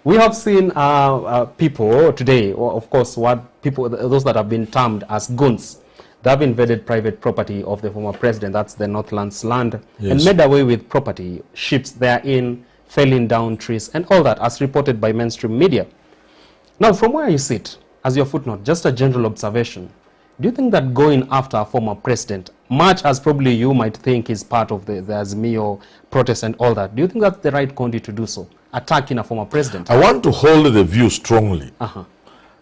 We have seen people today, of course, those that have been termed as goons, they have invaded private property of the former president, that's the Northlands land, yes, and made away with property, ships therein, felling down trees, and all that, as reported by mainstream media. Now, from where you sit, as your footnote, just a general observation, do you think that going after a former president, much as probably you might think is part of the Azimio protest and all that, do you think that's the right country to do so, attacking a former president? I want to hold the view strongly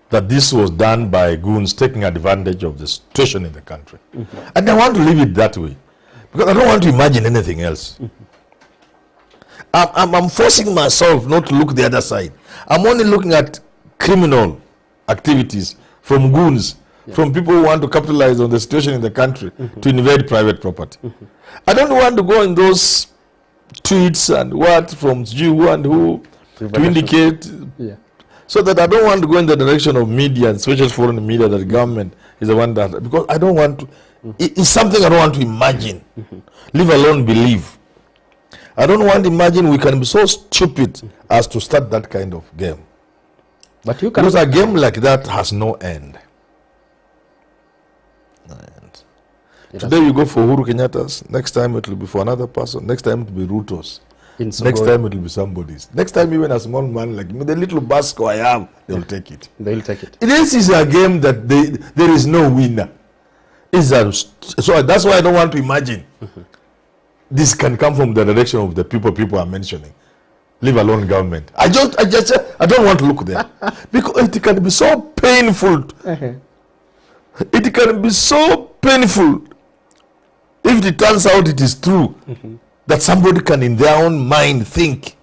that this was done by goons taking advantage of the situation in the country. And I want to leave it that way, because I don't want to imagine anything else. I'm forcing myself not to look the other side. I'm only looking at criminal activities from goons, from people who want to capitalize on the situation in the country to invade private property. I don't want to go in those tweets and what from you and who to indicate, so that I don't want to go in the direction of media, and especially foreign media, that the government is the one that, because I don't want to, it's something I don't want to imagine, leave alone believe. I don't want to imagine we can be so stupid as to start that kind of game. But you can, because a game like that has no end. Today you go for Uhuru Kenyatta's, next time it will be for another person, next time it will be Ruto's, next time it will be somebody's, next time even a small man like me, the little basco I have, they will take it. They will take it. This is a game that there is no winner. So that's why I don't want to imagine this can come from the direction of the people are mentioning, leave alone government. I don't want to look there, because it can be so painful. It can be so painful if it turns out it is true that somebody can in their own mind think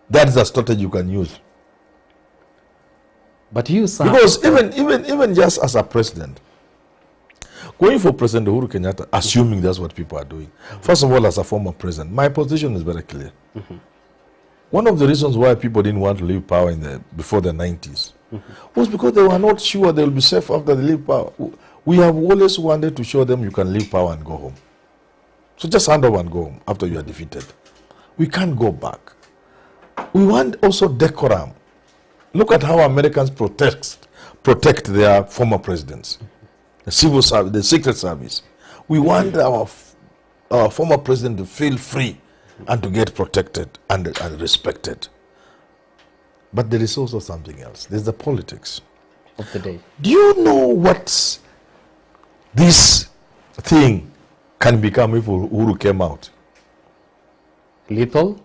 that is a strategy you can use. But you, sir, because even just as a president, going for President Uhuru Kenyatta, assuming that's what people are doing, first of all, as a former president, my position is very clear. One of the reasons why people didn't want to leave power before the 90s was because they were not sure they will be safe after they leave power. We have always wanted to show them you can leave power and go home. So just hand over and go home after you are defeated. We can't go back. We want also decorum. Look at how Americans protect their former presidents. The civil service, the secret service. We want our former president to feel free and to get protected and respected. But there is also something else. There's the politics of the day. Do you know what this thing can become if Uhuru came out? Lethal?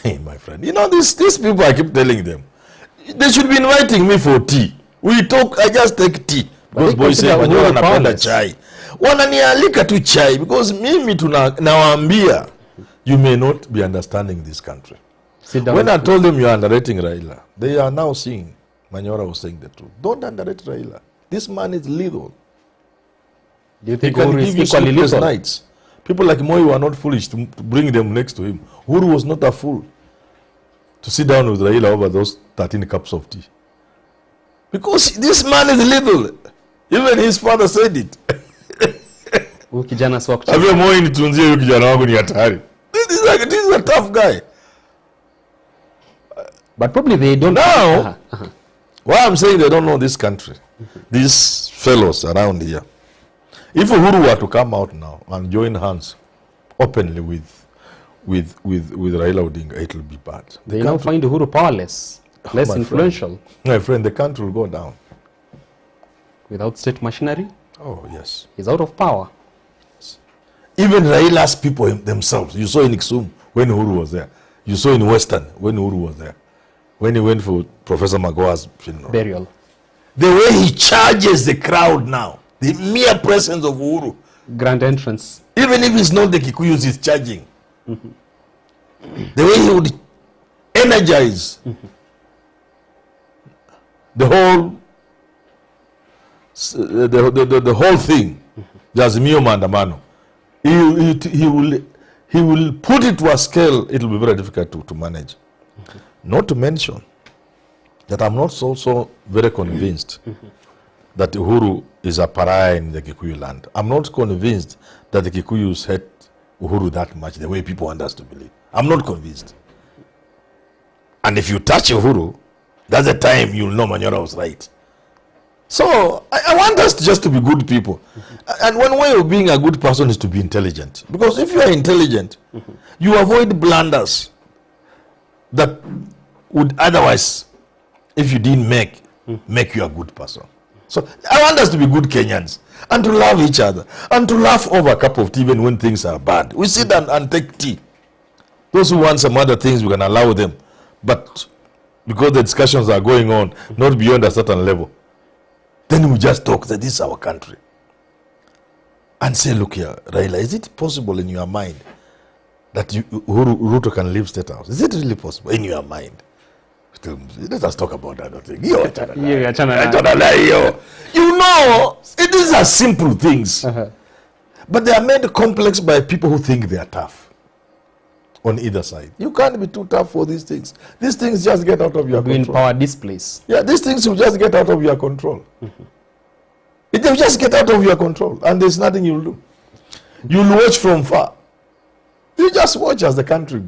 Hey, my friend. You know, these people, I keep telling them, they should be inviting me for tea. We talk, I just take tea. Because boys say, Manyora napenda chai. Wananialika tu chai. Because mimi nawaambia, you may not be understanding this country. When I told them you are underrating Raila, they are now seeing Manyora was saying the truth. Don't underrate Raila. This man is lethal. Do you think he can Uhuru give you sleepless nights. People like Moi were not foolish to bring them next to him. Uhuru was not a fool to sit down with Raila over those 13 cups of tea. Because this man is lethal. Even his father said it. This is a tough guy. But probably they don't now. Why I'm saying they don't know this country, these fellows around here. If Uhuru were to come out now and join hands openly with Raila Odinga, it will be bad. They now find Uhuru powerless, less influential. My friend, the country will go down. Without state machinery? Oh, yes. He's out of power. Even Raila's people themselves, you saw in Kisumu when Uhuru was there. You saw in Western when Uhuru was there. When he went for Professor Magoa's funeral. Burial. The way he charges the crowd now, the mere presence of Uhuru. Grand entrance. Even if it's not the Kikuyus, he's charging. The way he would energize the whole thing. The Azimio Maandamano. He will put it to a scale it will be very difficult to manage. Not to mention that I'm not so very convinced that Uhuru is a pariah in the Kikuyu land. I'm not convinced that the Kikuyus hate Uhuru that much, the way people want us to believe. I'm not convinced. And if you touch Uhuru, That's the time you'll know Manyora was right. So I want us just to be good people. And one way of being a good person is to be intelligent. Because if you are intelligent, you avoid blunders that would otherwise, if you didn't make you a good person. So I want us to be good Kenyans and to love each other and to laugh over a cup of tea even when things are bad. We sit and take tea. Those who want some other things, we can allow them. But because the discussions are going on, not beyond a certain level, then we just talk that this is our country. And say, look here, Raila, is it possible in your mind that Ruto can leave State House? Is it really possible in your mind? Let us talk about that thing. You know, it is a simple things. But they are made complex by people who think they are tough on either side. You can't be too tough for these things. These things just get out of your control. Power displays. Yeah, these things will just get out of your control. It will just get out of your control, and there's nothing you'll do. You'll watch from far. You just watch as the country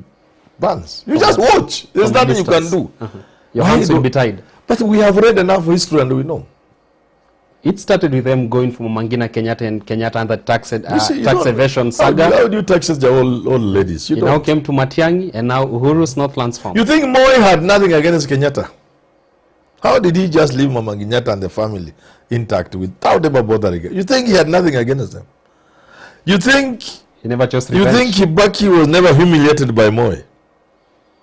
burns. You just watch. There's nothing you can do. Your hands will be tied. But we have read enough history and we know. It started with them going from Mangina Kenyatta and Kenyatta and the tax evasion saga. How do you tax all ladies? You now came to Matiang'i and now Uhuru's Northlands Farm. You think Moi had nothing against Kenyatta? How did he just leave Mama Kenyatta and the family intact without ever bothering? You think he had nothing against them? You think he never chose revenge? You think Kibaki was never humiliated by Moi?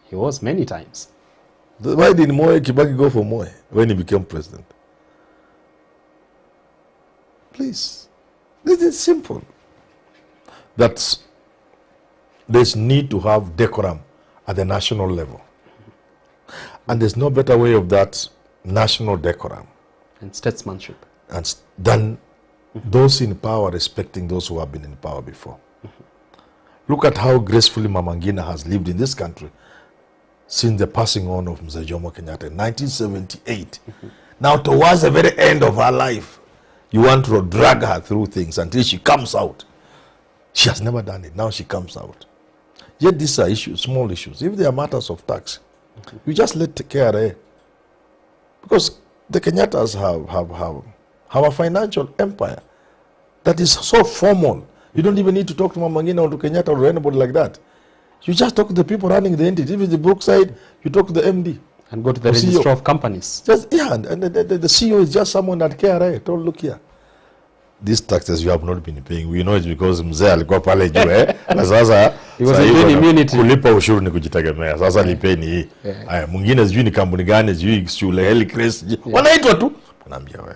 He was many times. Why did Kibaki go for Moi when he became president? Please, this is simple. That there's need to have decorum at the national level. And there's no better way of that national decorum and statesmanship than those in power respecting those who have been in power before. Look at how gracefully Mama Ngina has lived in this country since the passing on of Mzee Jomo Kenyatta in 1978. Now towards the very end of her life, you want to drag her through things until she comes out. She has never done it. Now she comes out. Yet these are issues, small issues. If they are matters of tax, you just let the KRA. Because the Kenyattas have a financial empire that is so formal. You don't even need to talk to Mama Ngina or to Kenyatta or anybody like that. You just talk to the people running the entity. If it's the Brookside, you talk to the MD. And go to the register of companies. And the CEO is just someone at KRA. Told, look here. These taxes you have not been paying. We know it's because Mzee alikuwa pale juu na sasa he was in immunity. Kulipa ushuru ni kujitegemea. Sasa lipeni hii. Haya mwingine sijui ni kampuni gani sijui shule Helicrest. Wanaitwa tu. Anaambia wewe.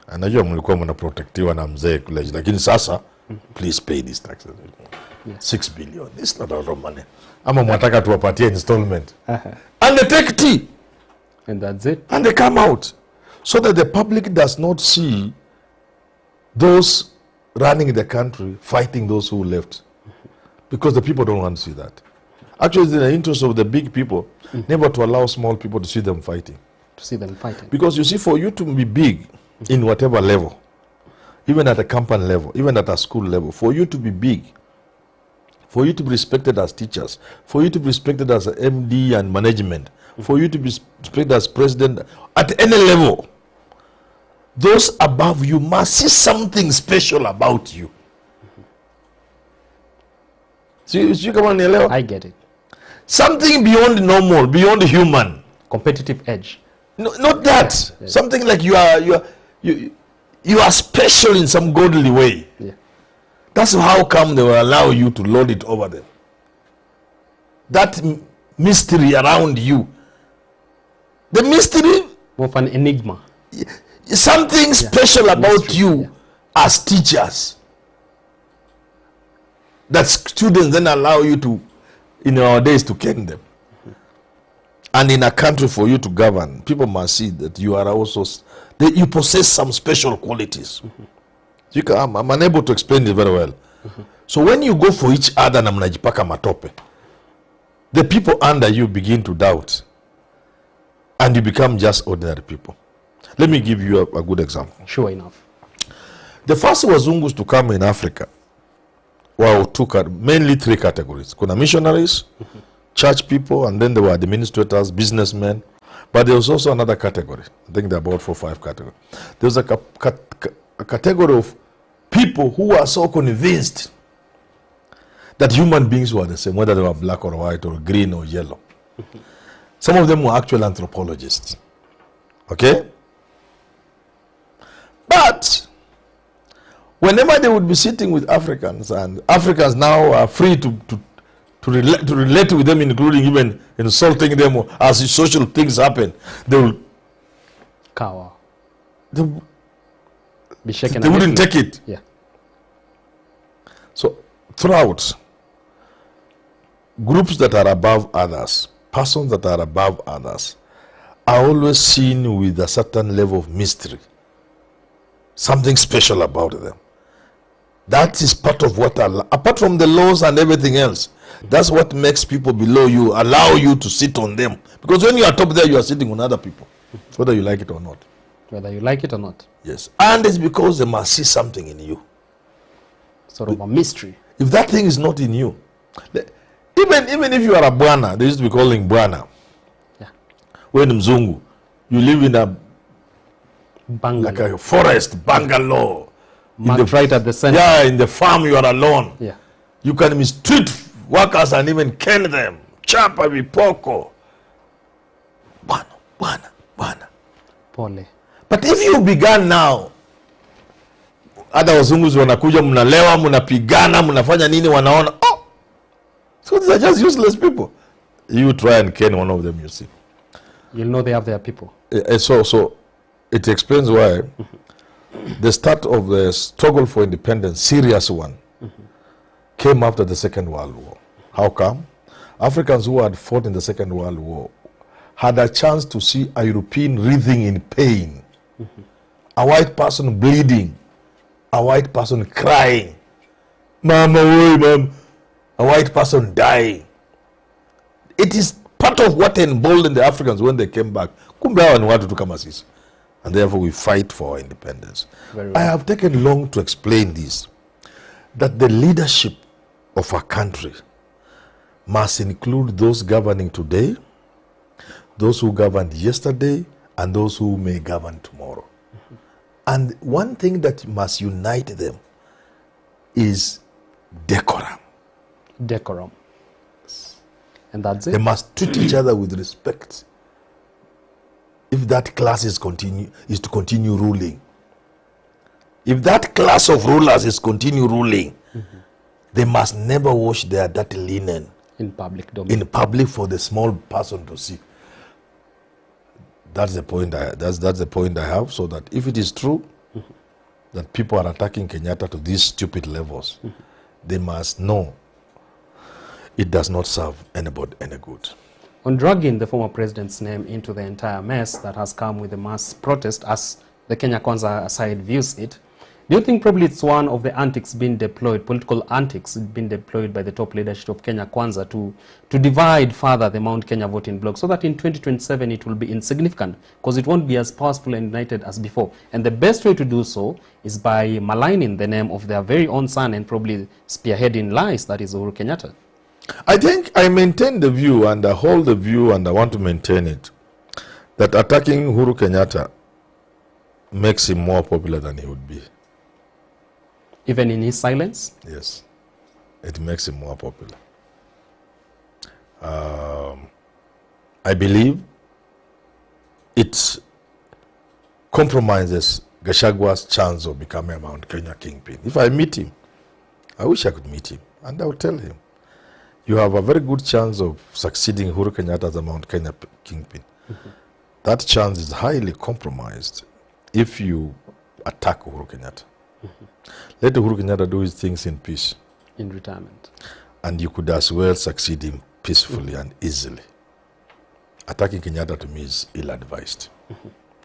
Anajua mlikuwa mnaprotectiwa na Mzee kule lakini sasa please pay these taxes. 6 billion. It's not a lot of money. Ama mwataka tuwapatie installment. And they take tea. And that's it. And they come out. So that the public does not see those running the country fighting those who left. Because the people don't want to see that. Actually, it's in the interest of the big people never to allow small people to see them fighting. Because you see, for you to be big in whatever level, even at a company level, even at a school level, for you to be big, for you to be respected as teachers, for you to be respected as MD and management, for you to be respected as president, at any level, those above you must see something special about you. See, come on, I get it. Something beyond normal, beyond human. Competitive edge. No, not that. Yeah. Something like you are special in some godly way. Yeah. That's how come they will allow you to lord it over them. That mystery around you. The mystery of an enigma. Something special about you as teachers. That students then allow you to, in our days, to ken them. And in a country for you to govern, people must see that you are also, that you possess some special qualities. So I'm unable to explain it very well. So when you go for each other na mnajipaka matope, the people under you begin to doubt. And you become just ordinary people. Let me give you a good example. Sure enough. The first Wazungus to come in Africa were mainly 3 categories. Kuna missionaries, church people, and then there were administrators, businessmen. But there was also another category. I think there are about 4 or 5 categories. There was a category of people who are so convinced that human beings were the same, whether they were black or white or green or yellow. Some of them were actual anthropologists. Okay? But whenever they would be sitting with Africans, and Africans now are free to relate with them, including even insulting them, or as social things happen, they will cower. They Be shaken. They wouldn't take it. Yeah. So throughout, groups that are above others, persons that are above others, are always seen with a certain level of mystery. Something special about them. That is part of what, apart from the laws and everything else, that's what makes people below you, allow you to sit on them. Because when you are top there, you are sitting on other people, whether you like it or not. Whether you like it or not. Yes. And it's because they must see something in you. Sort of a mystery. If that thing is not in you, even if you are a Bwana, they used to be calling Bwana. Yeah. When Mzungu, you live in a Bungalow. like a forest bungalow. Right at the center. Yeah, in the farm you are alone. Yeah. You can mistreat workers and even kill them. Chapa vipoko. Bwana. Pole. But if you began now, hata wazungu wanakuja, mnalewa, mnapigana, mnafanya nini, wanaona, oh, so these are just useless people. You try and kill one of them, you see. You'll know they have their people. So it explains why the start of the struggle for independence, serious one, came after the Second World War. How come? Africans who had fought in the Second World War had a chance to see a European writhing in pain, a white person bleeding, a white person crying, mama, oi, mom, a white person dying. It is part of what emboldened the Africans when they came back. Kumbe hawa ni watu tu kama sisi. And therefore we fight for our independence. Very well. I have taken long to explain this, that the leadership of a country must include those governing today, those who governed yesterday, and those who may govern tomorrow. And one thing that must unite them is decorum. Decorum. And that's it. They must treat each other with respect. If that class is to continue ruling, if that class of rulers is continue ruling, they must never wash their dirty linen in public domain. In public for the small person to see. That's the point. That's the point I have. So that if it is true that people are attacking Kenyatta to these stupid levels, they must know it does not serve anybody any good. On dragging the former president's name into the entire mess that has come with the mass protest, as the Kenya Kwanza side views it, do you think probably it's one of the antics being deployed, political antics being deployed by the top leadership of Kenya Kwanza to divide further the Mount Kenya voting bloc, so that in 2027 it will be insignificant because it won't be as powerful and united as before? And the best way to do so is by maligning the name of their very own son and probably spearheading lies, that is Uhuru Kenyatta. I think I maintain the view, and I hold the view, and I want to maintain it, that attacking Uhuru Kenyatta makes him more popular than he would be. Even in his silence? Yes. It makes him more popular. I believe it compromises Gachagua's chance of becoming a Mount Kenya kingpin. If I meet him, I wish I could meet him, and I would tell him, you have a very good chance of succeeding Uhuru Kenyatta as a Mount Kenya kingpin. That chance is highly compromised if you attack Uhuru Kenyatta. Let Uhuru Kenyatta do his things in peace. In retirement. And you could as well succeed him peacefully and easily. Attacking Kenyatta to me is ill-advised.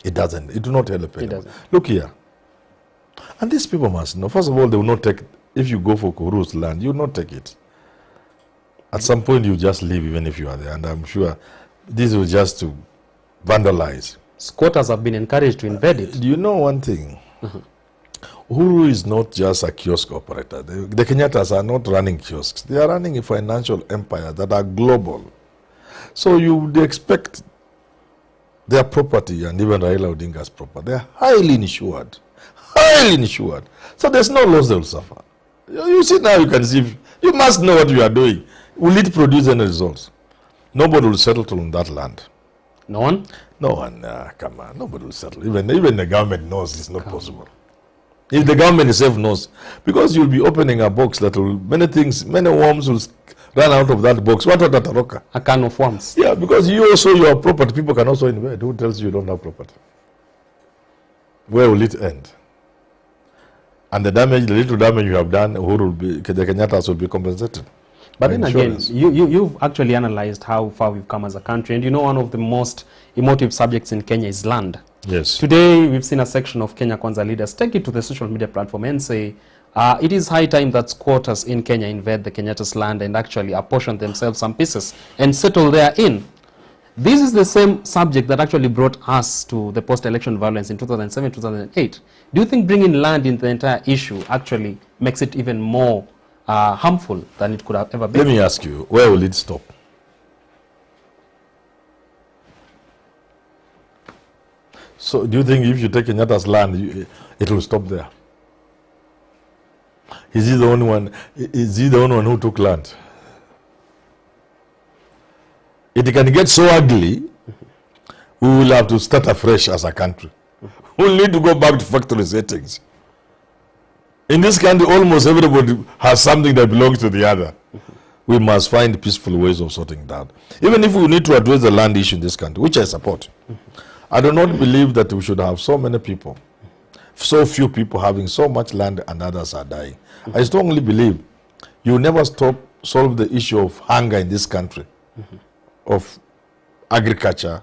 It do not help anyone. Look here. And these people must know. First of all, they will not take, if you go for Uhuru's land, you will not take it. At some point, you just leave even if you are there. And I'm sure this was just to vandalize. Squatters have been encouraged to invade it. Do you know one thing? Uhuru is not just a kiosk operator. The Kenyattas are not running kiosks. They are running a financial empire that are global. So you would expect their property and even Raila Odinga's property, they're highly insured. Highly insured. So there's no loss they will suffer. You see now, you can see, you must know what you are doing. Will it produce any results? Nobody will settle on that land. No one? No one, come on, nobody will settle. Even the government knows it's not possible. If the government itself knows, because you'll be opening a box that will, many worms will run out of that box. What about Tataroka? A can of worms. Yeah, because you also, your property, people can also invade. Who tells you don't have property? Where will it end? And the damage, the little damage you have done, who will be, the Kenyatas will be compensated. But then again, you've actually analyzed how far we've come as a country, and you know one of the most emotive subjects in Kenya is land. Yes. Today, we've seen a section of Kenya Kwanza leaders take it to the social media platform and say, it is high time that squatters in Kenya invade the Kenyatta's land and actually apportion themselves some pieces and settle therein. This is the same subject that actually brought us to the post-election violence in 2007, 2008. Do you think bringing land in the entire issue actually makes it even more harmful than it could have ever been? Let me ask you, where will it stop? So do you think if you take Kenyatta's land, it will stop there? Is he the only one? Is he the only one who took land? It can get so ugly, we will have to start afresh as a country. We'll need to go back to factory settings. In this country, almost everybody has something that belongs to the other. We must find peaceful ways of sorting that. Even if we need to address the land issue in this country, which I support. I do not believe that we should have so many people, so few people having so much land and others are dying. I strongly believe you never solve the issue of hunger in this country, of agriculture,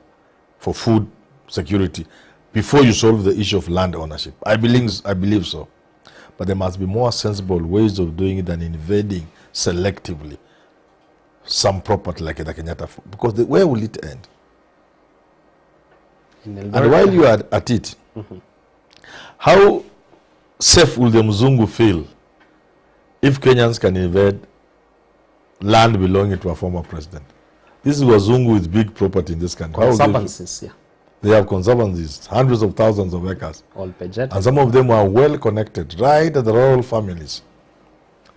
for food security, before you solve the issue of land ownership. I believe so. But there must be more sensible ways of doing it than invading selectively some property like the Kenyatta. Because where will it end? And while you are at it, how safe will the Mzungu feel if Kenyans can invade land belonging to a former president? This is Wazungu with big property in this country. Conservancies, yeah. They have conservancies, hundreds of thousands of acres. All budget. And some of them are well connected, right at the royal families.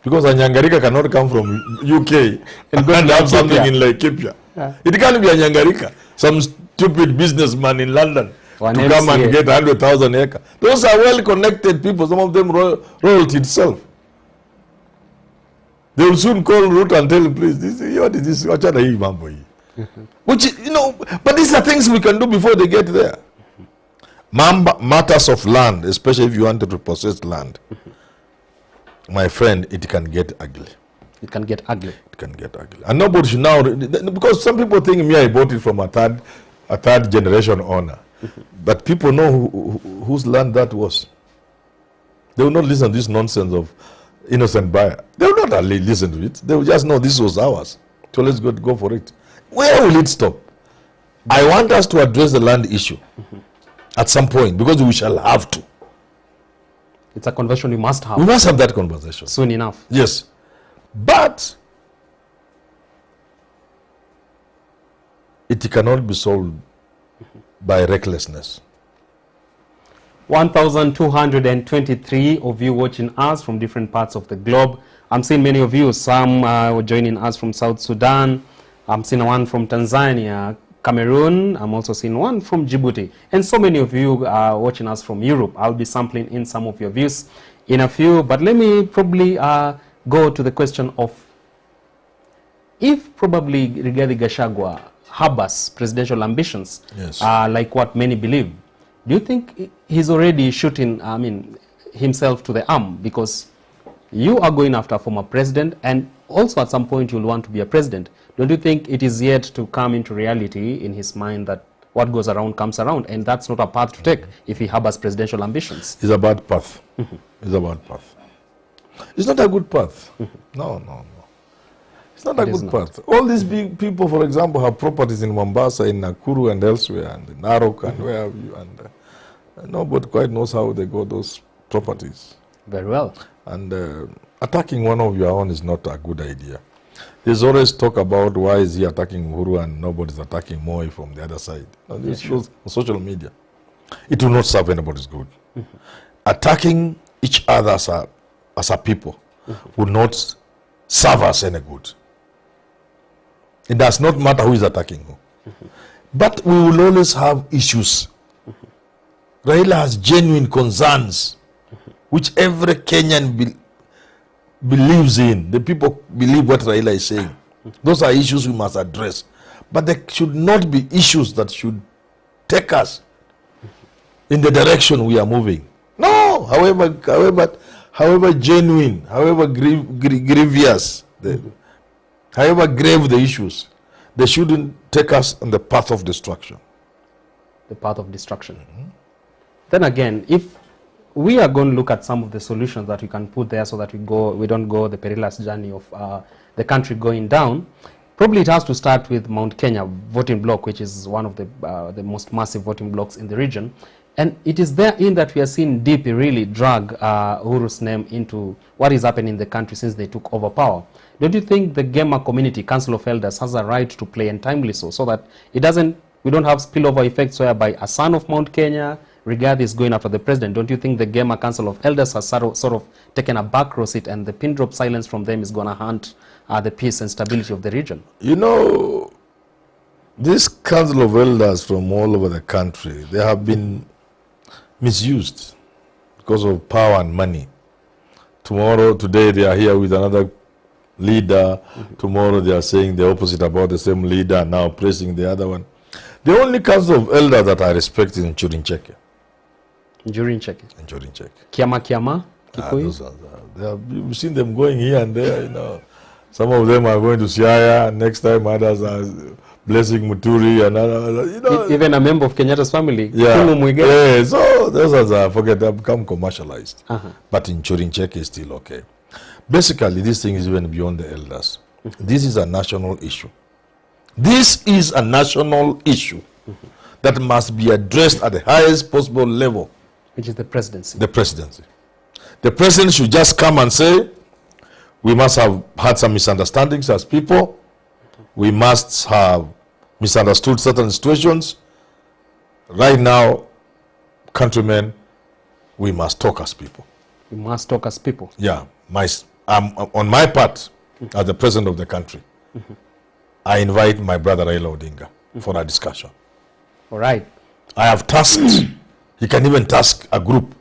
Because a Nyangarika cannot come from UK and have something in Laikipia. Yeah. It can't be a Nyangarika. Some stupid businessman in London to come and get 100,000 acres. Those are well connected people, some of them royalty itself. They will soon call Ruto and tell him, please, what is this? Which, you know, but these are things we can do before they get there. Matters of land, especially if you want to repossess land, my friend, it can get ugly. It can get ugly. It can get ugly. And nobody should now, because some people think me, I bought it from a third generation owner. But people know whose land that was. They will not listen to this nonsense of innocent buyer. They will not listen to it. They will just know this was ours. So let's go for it. Where will it stop? I want us to address the land issue at some point, because we shall have to. It's a conversation we must have. We must have that conversation. Soon enough. Yes. But it cannot be solved by recklessness. 1,223 of you watching us from different parts of the globe. I'm seeing many of you. Some are joining us from South Sudan. I'm seeing one from Tanzania, Cameroon. I'm also seeing one from Djibouti. And so many of you are watching us from Europe. I'll be sampling in some of your views in a few. But let me probably go to the question of, if probably Rigathi Gachagua harbors presidential ambitions, yes, like what many believe, do you think he's already shooting, himself to the arm? Because you are going after a former president, and also at some point you'll want to be a president. Don't you think it is yet to come into reality in his mind that what goes around comes around, and that's not a path to take if he harbors presidential ambitions? It's a bad path. It's a bad path. It's not a good path. No. It's not a good path. All these big people, for example, have properties in Mombasa, in Nakuru and elsewhere, and in Narok and where have you, and nobody quite knows how they got those properties. Very well. And attacking one of your own is not a good idea. There's always talk about why is he attacking Uhuru and nobody's attacking Moi from the other side. And this shows on social media. It will not serve anybody's good. Attacking each other as a people will not serve us any good. It does not matter who is attacking who. But we will always have issues. Raila has genuine concerns, which every Kenyan believes in. The people believe what Raila is saying. Those are issues we must address. But there should not be issues that should take us in the direction we are moving. No, however genuine, however grievous, however grave the issues, they shouldn't take us on the path of destruction. The path of destruction. Then again, if we are going to look at some of the solutions that we can put there so that we don't go the perilous journey of the country going down, probably it has to start with Mount Kenya voting block, which is one of the most massive voting blocks in the region. And it is therein that we are seeing DP really drag Uhuru's name into what is happening in the country since they took over power. Don't you think the Gema community, Council of Elders, has a right to play, and timely so that we don't have spillover effects whereby a son of Mount Kenya, Rigathi, is going after the president? Don't you think the Gema Council of Elders has sort of taken a back row seat, and the pin drop silence from them is going to haunt the peace and stability of the region? You know, this Council of Elders from all over the country, they have been misused because of power and money. Today they are here with another leader. Tomorrow they are saying the opposite about the same leader, now praising the other one. The only Council of Elders that I respect is in Chege. Chege. Kiama? You've seen them going here and there, you know. Some of them are going to Siaya, next time others are blessing Muturi, and other, you know. Even a member of Kenyatta's family. Yeah, so those are, forget, they have become commercialized. But in Chege is still okay. Basically, this thing is even beyond the elders. This is a national issue. This is a national issue that must be addressed at the highest possible level. Which is the presidency. The presidency. The president should just come and say, we must have had some misunderstandings as people. We must have misunderstood certain situations. Right now, countrymen, we must talk as people. We must talk as people. Yeah. On my part, as the president of the country, I invite my brother Raila Odinga for a discussion. All right. I have tasked, he can even task a group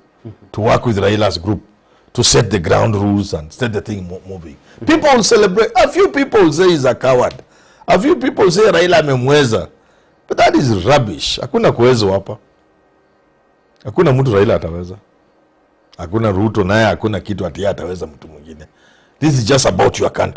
to work with Raila's group to set the ground rules and set the thing moving. People will celebrate. A few people say he's a coward. A few people say Raila amemweza. But that is rubbish. Hakuna kuwezo hapa. Hakuna mtu Raila ataweza. Hakuna Ruto naye hakuna kitu ati ataweza mtu mwingine. This is just about your country.